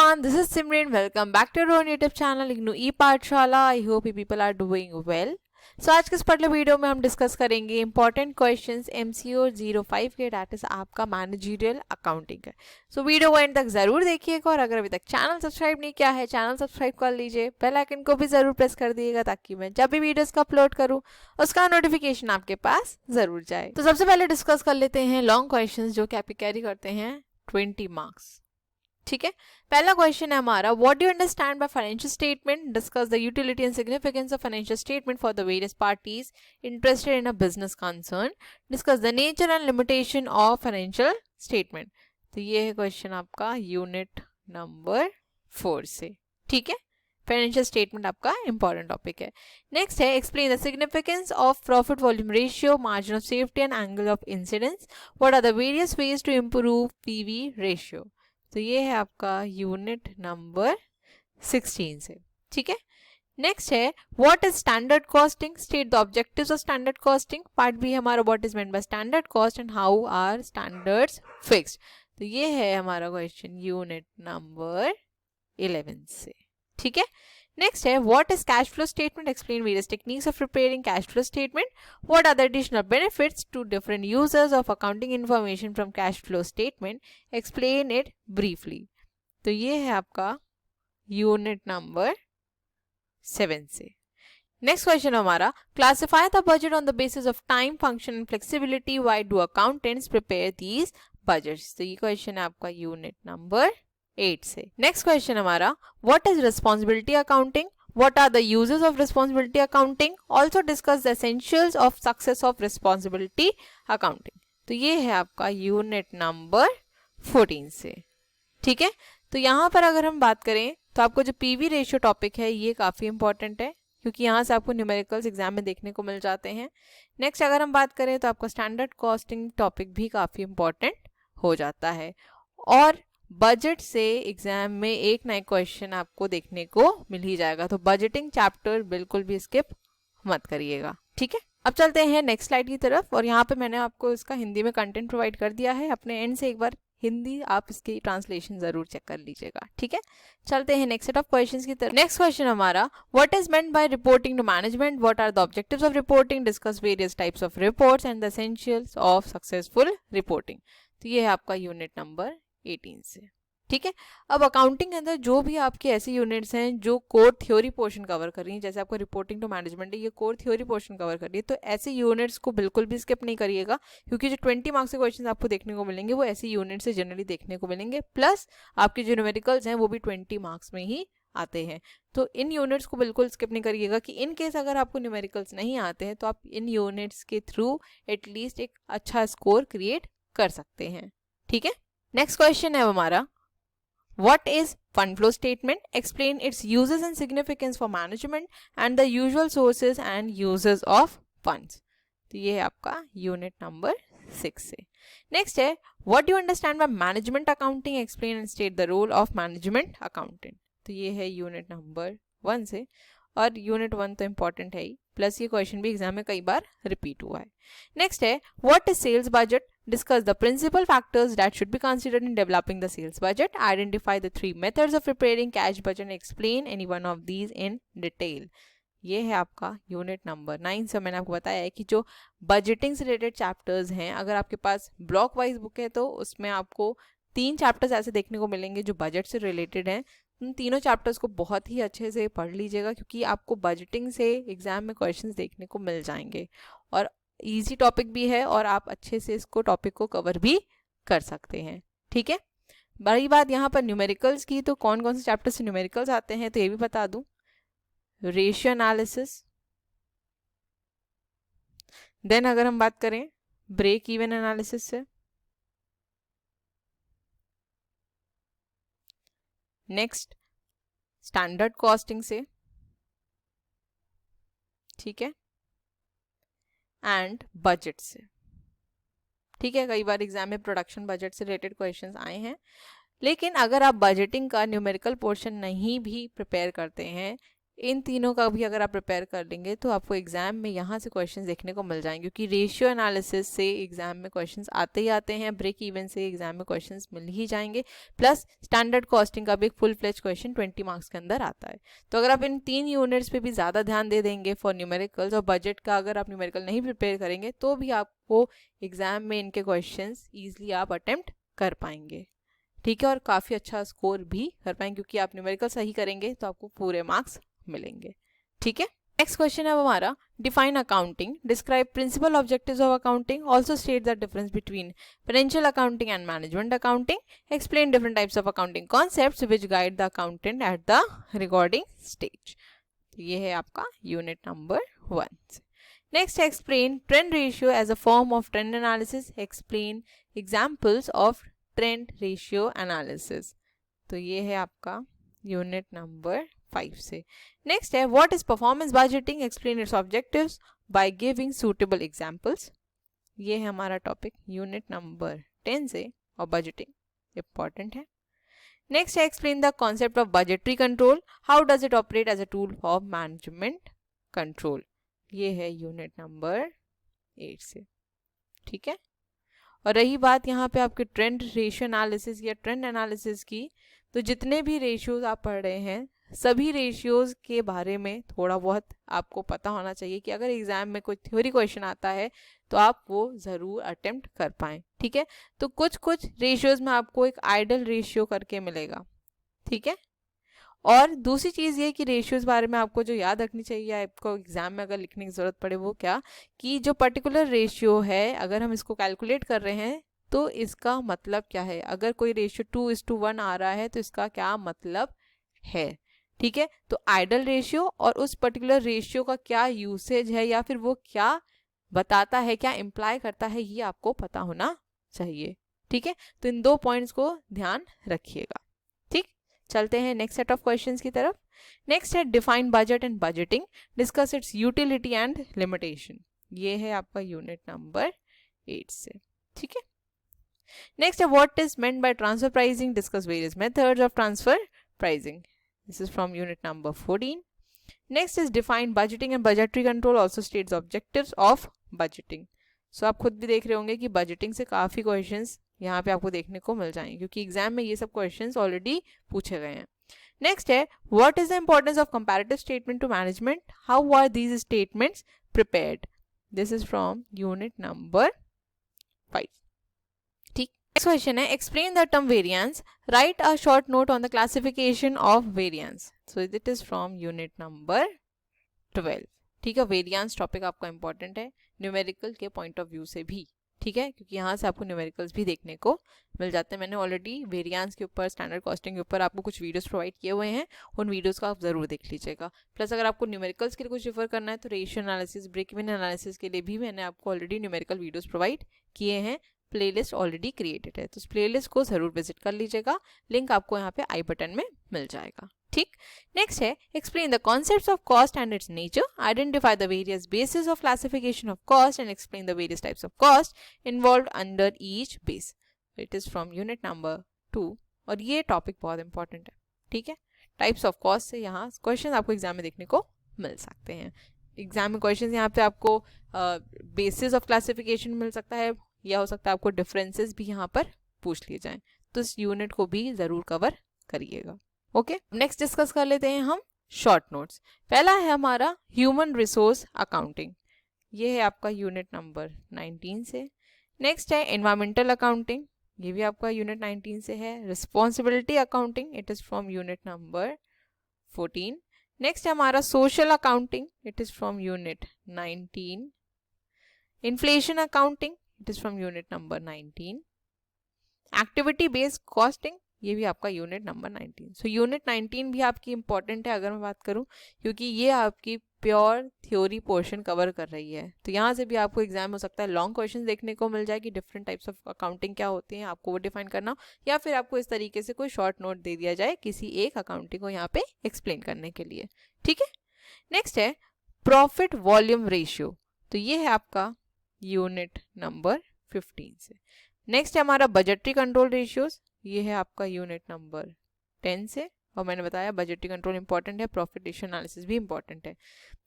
everyone, this is Simran. Welcome back to our own YouTube channel IGNOU ई पाठशाला. I hope you people are doing well. So आज के इस particular video में हम discuss करेंगे important questions MCO 05 के, date is आपका मैनेजरियल अकाउंटिंग का. सो वीडियो को एंड तक जरूर देखिएगा और अगर अभी तक चैनल सब्सक्राइब नहीं किया है चैनल सब्सक्राइब कर लीजिए. बेल आइकन को भी जरूर प्रेस कर दिएगा ताकि मैं जब भी वीडियोस का अपलोड करूँ उसका नोटिफिकेशन आपके पास जरूर जाए. तो सबसे पहले डिस्कस कर लेते हैं लॉन्ग क्वेश्चंस जो कि आपके कैरी करते हैं 20 मार्क्स. ठीक है, पहला क्वेश्चन है हमारा, what do you understand by financial statement, discuss the utility and significance of financial statement for the various parties interested in a business concern, discuss the nature and limitation of financial statement. तो ये है question आपका unit number 4 से. ठीक है, financial statement आपका important topic है. Next है, explain the significance of profit volume ratio, margin of safety and angle of incidence, what are the various ways to improve PV ratio. तो ये है आपका यूनिट नंबर 16 से. ठीक है, नेक्स्ट है, what is standard costing, state the objectives of standard costing. Part B हमारा, what is meant by standard cost and how are standards fixed. तो ये है हमारा क्वेश्चन यूनिट नंबर 11 से. ठीक है, नेक्स्ट है, what is cash flow statement, explain various techniques of preparing cash flow statement, what are the additional benefits to different users of accounting information from cash flow statement, explain it briefly. तो ये है आपका unit number 7 से. Next question हमारा, classify the budget on the basis of time, function and flexibility, why do accountants prepare these budgets. तो ये question है आपका यूनिट नंबर 8 से. नेक्स्ट क्वेश्चन हमारा, what is responsibility accounting, what are the uses of responsibility accounting, also discuss the essentials of success of responsibility accounting. तो ये है आपका यूनिट नंबर 14 से. ठीक है, तो यहाँ पर अगर हम बात करें तो आपको जो पीवी रेशियो टॉपिक है ये काफ़ी इंपॉर्टेंट है क्योंकि यहाँ से आपको न्यूमेरिकल्स एग्जाम में देखने को मिल जाते हैं. नेक्स्ट अगर हम बात करें तो आपका स्टैंडर्ड कॉस्टिंग टॉपिक भी काफ़ी इंपॉर्टेंट हो जाता है और बजट से एग्जाम में एक नए क्वेश्चन आपको देखने को मिल ही जाएगा. तो बजटिंग चैप्टर बिल्कुल भी स्किप मत करिएगा. ठीक है, अब चलते हैं नेक्स्ट स्लाइड की तरफ और यहाँ पे मैंने आपको इसका हिंदी में कंटेंट प्रोवाइड कर दिया है. अपने एंड से एक बार हिंदी आप इसकी ट्रांसलेशन जरूर चेक कर लीजिएगा. ठीक है, चलते हैं नेक्स्ट सेट ऑफ क्वेश्चंस की तरफ. नेक्स्ट क्वेश्चन हमारा, what is meant by reporting to management, what are the objectives of reporting, discuss various types of reports and the essentials of successful reporting. तो ये है आपका यूनिट नंबर 18 से. ठीक है, अब अकाउंटिंग के अंदर जो भी आपके ऐसे यूनिट्स हैं जो कोर थ्योरी पोर्शन कवर कर रही हैं, जैसे आपका रिपोर्टिंग टू मैनेजमेंट है, ये कोर थ्योरी पोर्शन कवर कर रही है, तो ऐसे यूनिट्स को बिल्कुल भी स्किप नहीं करिएगा क्योंकि जो 20 मार्क्स के क्वेश्चन आपको देखने को मिलेंगे वो ऐसे यूनिट से जनरली देखने को मिलेंगे. प्लस आपके जो न्यूमेरिकल्स हैं वो भी 20 मार्क्स में ही आते हैं. तो इन यूनिट्स को बिल्कुल स्किप नहीं करिएगा कि इन केस अगर आपको न्यूमेरिकल्स नहीं आते हैं तो आप इन यूनिट्स के थ्रू एटलीस्ट एक अच्छा स्कोर क्रिएट कर सकते हैं. ठीक है, नेक्स्ट क्वेश्चन है हमारा, what is fund flow statement, explain its uses and significance for management and the usual sources and uses of funds. तो ये है आपका यूनिट नंबर 6 से. नेक्स्ट है, what do you understand by management accounting, explain and state the role of management accountant. तो ये है unit number 1 से और यूनिट 1 तो इंपॉर्टेंट है ही, प्लस ये क्वेश्चन भी एग्जाम में कई बार रिपीट हुआ है. नेक्स्ट है, what is sales budget, discuss the principal factors that should be considered in developing the sales budget, identify the 3 methods of preparing cash budget and explain any one of these in detail. ये है आपका unit number 9 से. मैंने आपको बताया है कि जो बजटिंग से रिलेटेड चैप्टर्स हैं, अगर आपके पास ब्लॉक वाइज बुक है तो उसमें आपको 3 चैप्टर्स ऐसे देखने को मिलेंगे जो बजट से रिलेटेड हैं. उन तीनों चैप्टर्स को बहुत ही अच्छे से पढ़ लीजिएगा क्योंकि आपको बजटिंग से एग्जाम में क्वेश्चंस देखने को मिल जाएंगे और इजी टॉपिक भी है और आप अच्छे से इसको टॉपिक को कवर भी कर सकते हैं. ठीक है, बड़ी बात यहाँ पर न्यूमेरिकल्स की, तो कौन कौन से चैप्टर से न्यूमेरिकल्स आते हैं तो ये भी बता दूं. रेशियो एनालिसिस, देन अगर हम बात करें ब्रेक इवन एनालिसिस से, नेक्स्ट स्टैंडर्ड कॉस्टिंग से, ठीक है, एंड बजट से. ठीक है, कई बार एग्जाम में प्रोडक्शन बजट से रिलेटेड क्वेश्चंस आए हैं, लेकिन अगर आप बजटिंग का न्यूमेरिकल पोर्शन नहीं भी प्रिपेयर करते हैं, इन तीनों का भी अगर आप प्रिपेयर कर लेंगे तो आपको एग्जाम में यहाँ से क्वेश्चंस देखने को मिल जाएंगे, क्योंकि रेशियो एनालिसिस से एग्जाम में क्वेश्चंस आते ही आते हैं, ब्रेक इवन से एग्जाम में क्वेश्चंस मिल ही जाएंगे, प्लस स्टैंडर्ड कॉस्टिंग का भी एक फुल फ्लेज क्वेश्चन 20 मार्क्स के अंदर आता है। तो अगर आप इन 3 यूनिट्स पे भी ज़्यादा ध्यान दे देंगे फॉर न्यूमेरिकल्स, और बजट का अगर आप न्यूमेरिकल नहीं प्रिपेयर करेंगे तो भी आपको एग्जाम में इनके क्वेश्चन ईजिली आप अटेम्प्ट कर पाएंगे, ठीक है, और काफ़ी अच्छा स्कोर भी कर पाएंगे, क्योंकि आप न्यूमेरिकल सही करेंगे तो आपको पूरे मार्क्स मिलेंगे, ठीक है। नेक्स्ट क्वेश्चन है हमारा, define accounting, describe principal objectives of accounting, also state the difference between financial accounting and management accounting, explain different types of accounting concepts which guide the accountant at the recording stage. तो ये है आपका unit number 1। Next, explain trend ratio as a form of trend analysis, explain examples of trend ratio analysis. तो ये है आपका unit number 5 से। Next है, what is performance budgeting, explain its objectives by giving suitable examples. ये है हमारा topic unit number 10 से, और बजटिंग इंपॉर्टेंट है। नेक्स्ट है, explain the concept of budgetary control, how does it operate as a tool for management control. ये है unit number 8 से, ठीक है। और रही बात यहाँ पे आपके ट्रेंड रेशियो एनालिसिस या ट्रेंड एनालिसिस की, तो जितने भी रेशियोज आप पढ़ रहे हैं सभी रेशियोज के बारे में थोड़ा बहुत आपको पता होना चाहिए, कि अगर एग्जाम में कोई थ्योरी क्वेश्चन आता है तो आप वो ज़रूर अटेम्प्ट कर पाएँ, ठीक है। तो कुछ कुछ रेशियोज में आपको एक आइडल रेशियो करके मिलेगा, ठीक है। और दूसरी चीज़ ये कि रेशियोज बारे में आपको जो याद रखनी चाहिए, आपको एग्जाम में अगर लिखने की ज़रूरत पड़े, वो क्या, कि जो पर्टिकुलर रेशियो है अगर हम इसको कैलकुलेट कर रहे हैं तो इसका मतलब क्या है। अगर कोई रेशियो 2:1 आ रहा है तो इसका क्या मतलब है, ठीक है। तो आइडल रेशियो और उस पर्टिकुलर रेशियो का क्या यूसेज है, या फिर वो क्या बताता है, क्या इम्प्लाई करता है, ये आपको पता होना चाहिए, ठीक है। तो इन 2 पॉइंट्स को ध्यान रखिएगा, ठीक। चलते हैं नेक्स्ट सेट ऑफ क्वेश्चंस की तरफ। नेक्स्ट है, define budget and budgeting, discuss it's utility and limitation. ये है आपका यूनिट नंबर 8 से, ठीक है। नेक्स्ट है, what is meant by transfer pricing, discuss various methods of transfer pricing. This is from unit number 14. Next is define budgeting and budgetary control, also states objectives of budgeting. So आप खुद भी देख रहे होंगे कि budgeting से काफ़ी questions यहाँ पे आपको देखने को मिल जाएंगे, क्योंकि एग्जाम में ये सब questions already पूछे गए हैं। Next है, what is the importance of comparative statement to management? How are these statements prepared? This is from unit number 5. Next question है, explain the term variance, write a short note on the classification of variance. So it is from unit number 12, ठीक है। Variance topic आपका important है numerical के point of view से भी, ठीक है, क्योंकि यहाँ से आपको न्यूमेरिकल्स भी देखने को मिल जाते हैं। मैंने ऑलरेडी वेरिएंस के ऊपर, स्टैंडर्ड कॉस्टिंग के ऊपर आपको कुछ वीडियोस प्रोवाइड किए हुए हैं, उन वीडियोस को आप ज़रूर देख लीजिएगा। प्लस अगर आपको न्यूमेरिकल्स के लिए कुछ रेफर करना है तो ratio analysis, break even analysis के लिए भी मैंने आपको ऑलरेडी न्यूमेरिकल वीडियोस प्रोवाइड किए हैं, प्लेलिस्ट ऑलरेडी क्रिएटेड है, तो उस प्लेलिस्ट को ज़रूर विजिट कर लीजिएगा, लिंक आपको यहाँ पे आई बटन में मिल जाएगा, ठीक। नेक्स्ट है, explain the concepts of cost and it's nature, identify the various basis of classification of cost and explain the various types of cost involved under each base. It is from unit number 2, और ये topic बहुत important है, ठीक है। Types of cost से यहाँ question आपको exam में देखने को मिल सकते हैं। एग्जाम में क्वेश्चन यहाँ पे आपको बेसिस ऑफ क्लासिफिकेशन मिल सकता है, या हो सकता है आपको डिफरेंसेस भी यहाँ पर पूछ लिए जाएं, तो इस यूनिट को भी ज़रूर कवर करिएगा, ओके। नेक्स्ट डिस्कस कर लेते हैं हम शॉर्ट नोट्स। पहला है हमारा ह्यूमन रिसोर्स अकाउंटिंग, ये है आपका यूनिट नंबर 19 से। नेक्स्ट है एनवायरमेंटल अकाउंटिंग, ये भी आपका यूनिट 19 से है। Responsibility accounting, it is from unit number 14। Next है हमारा social accounting, it is from unit 19। Inflation accounting, it is from unit number 19। Activity based costing, ये भी आपका यूनिट नंबर 19। सो यूनिट 19 भी आपकी इंपॉर्टेंट है अगर मैं बात करूं, क्योंकि ये आपकी प्योर थ्योरी पोर्शन कवर कर रही है। तो यहाँ से भी आपको एग्जाम हो सकता है लॉन्ग क्वेश्चन देखने को मिल जाए कि डिफरेंट टाइप्स ऑफ अकाउंटिंग क्या होती हैं, आपको वो डिफाइन करना हो, या फिर आपको इस तरीके से कोई शॉर्ट नोट दे दिया जाए किसी एक अकाउंटिंग को यहाँ पे एक्सप्लेन करने के लिए, ठीक है। नेक्स्ट है प्रॉफिट वॉल्यूम रेशियो, तो ये है आपका यूनिट नंबर 15 से। नेक्स्ट है हमारा बजटरी कंट्रोल रेशियोज, ये है आपका यूनिट नंबर 10 से, और मैंने बताया बजटरी कंट्रोल इंपॉर्टेंट है, प्रॉफिट एनालिसिस भी इंपॉर्टेंट है।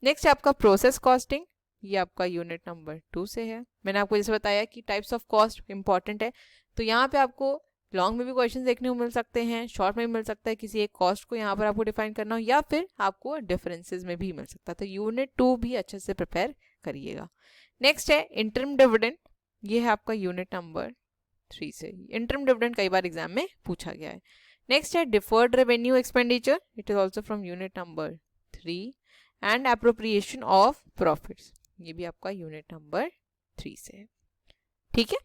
नेक्स्ट है आपका प्रोसेस कॉस्टिंग, ये आपका यूनिट नंबर 2 से है। मैंने आपको जैसे बताया कि टाइप्स ऑफ कॉस्ट इंपॉर्टेंट है, तो यहाँ पे आपको लॉन्ग में भी क्वेश्चन देखने को मिल सकते हैं, शॉर्ट में भी मिल सकता है, किसी एक कॉस्ट को यहाँ पर आपको डिफाइन करना हो, या फिर आपको डिफरेंसेस में भी मिल सकता है। तो यूनिट 2 भी अच्छे से प्रिपेयर करिएगा। नेक्स्ट है इंटरम डिविडेंड, ये है आपका यूनिट नंबर 3 से। इंटरम डिविडेंड कई बार एग्जाम में पूछा गया है। नेक्स्ट है deferred revenue expenditure, it is also from unit number 3। And appropriation of profits, ये भी आपका यूनिट नंबर 3 से है। ठीक है,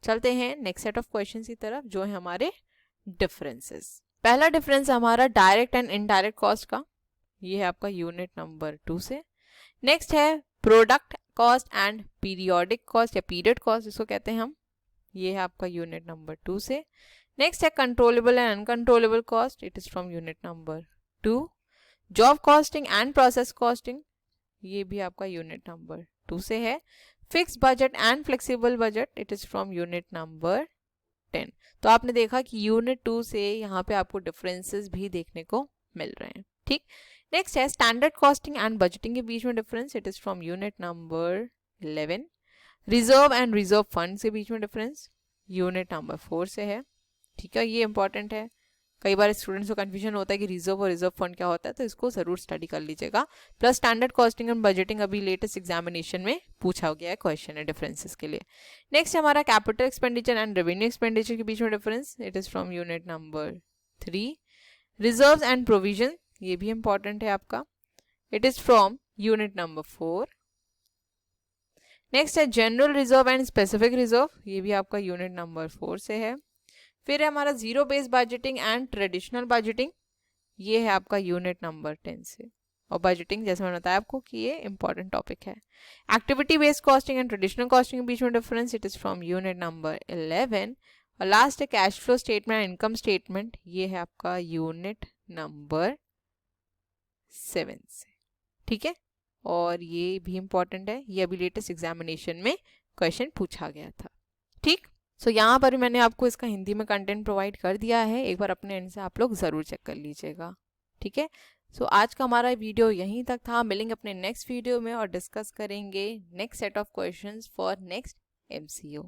चलते हैं नेक्स्ट सेट ऑफ क्वेश्चंस की तरफ, जो है हमारे डिफरेंसेस। पहला डिफरेंस हमारा डायरेक्ट एंड इनडायरेक्ट कॉस्ट का, ये है आपका यूनिट नंबर 2 से। नेक्स्ट है product cost and periodic cost या पीरियड कॉस्ट जिसको कहते हैं हम, ये है आपका यूनिट नंबर 2 से। नेक्स्ट है controllable and uncontrollable cost, it is from unit number 2। Job costing and process costing, ये भी आपका यूनिट नंबर 2 से है। Fix budget and flexible budget, it is from unit number 10। तो आपने देखा कि यूनिट 2 से यहाँ पे आपको डिफरेंसेस भी देखने को मिल रहे हैं। ठीक, नेक्स्ट है स्टैंडर्ड कॉस्टिंग एंड बजटिंग के बीच में difference, it is from unit number 11। Reserve and reserve fund के बीच में डिफरेंस यूनिट नंबर 4 से है। ठीक है, ये इंपॉर्टेंट है, कई बार स्टूडेंट्स को कंफ्यूजन होता है कि रिजर्व और रिजर्व फंड क्या होता है, तो इसको जरूर स्टडी कर लीजिएगा। Plus standard costing and budgeting अभी लेटेस्ट एग्जामिनेशन में पूछा गया है क्वेश्चन है डिफरेंसेस के लिए। नेक्स्ट हमारा capital expenditure and revenue expenditure के बीच में difference, it is from unit number 3। Reserves and provision, ये भी इंपॉर्टेंट है आपका, it is from unit number 4। Next है general reserve and specific reserve, ये भी आपका यूनिट नंबर 4 से है। फिर है हमारा zero base budgeting and traditional budgeting, ये है आपका यूनिट नंबर 10 से। और बजटिंग जैसे मैंने बताया आपको कि ये इंपॉर्टेंट टॉपिक है। Activity based costing and traditional costing के बीच में difference, it is from unit number 11। और लास्ट है cash flow statement and income statement, ये है आपका यूनिट नंबर 7 से। ठीक है, और ये भी इंपॉर्टेंट है, ये अभी लेटेस्ट एग्जामिनेशन में क्वेश्चन पूछा गया था। ठीक, सो यहाँ पर मैंने आपको इसका हिंदी में कंटेंट प्रोवाइड कर दिया है, एक बार अपने एंड से आप लोग ज़रूर चेक कर लीजिएगा। ठीक है, सो आज का हमारा वीडियो यहीं तक था। मिलेंगे अपने नेक्स्ट वीडियो में और डिस्कस करेंगे next set of questions for next MCO।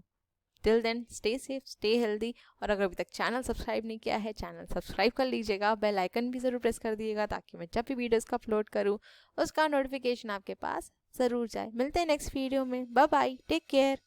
Till then stay safe, stay healthy, और अगर अभी तक चैनल सब्सक्राइब नहीं किया है चैनल सब्सक्राइब कर लीजिएगा, बेल आइकन भी ज़रूर प्रेस कर दीजिएगा ताकि मैं जब भी वीडियोज़ का अपलोड करूँ उसका नोटिफिकेशन आपके पास ज़रूर जाए। मिलते हैं नेक्स्ट वीडियो में, बाय बाय, टेक केयर।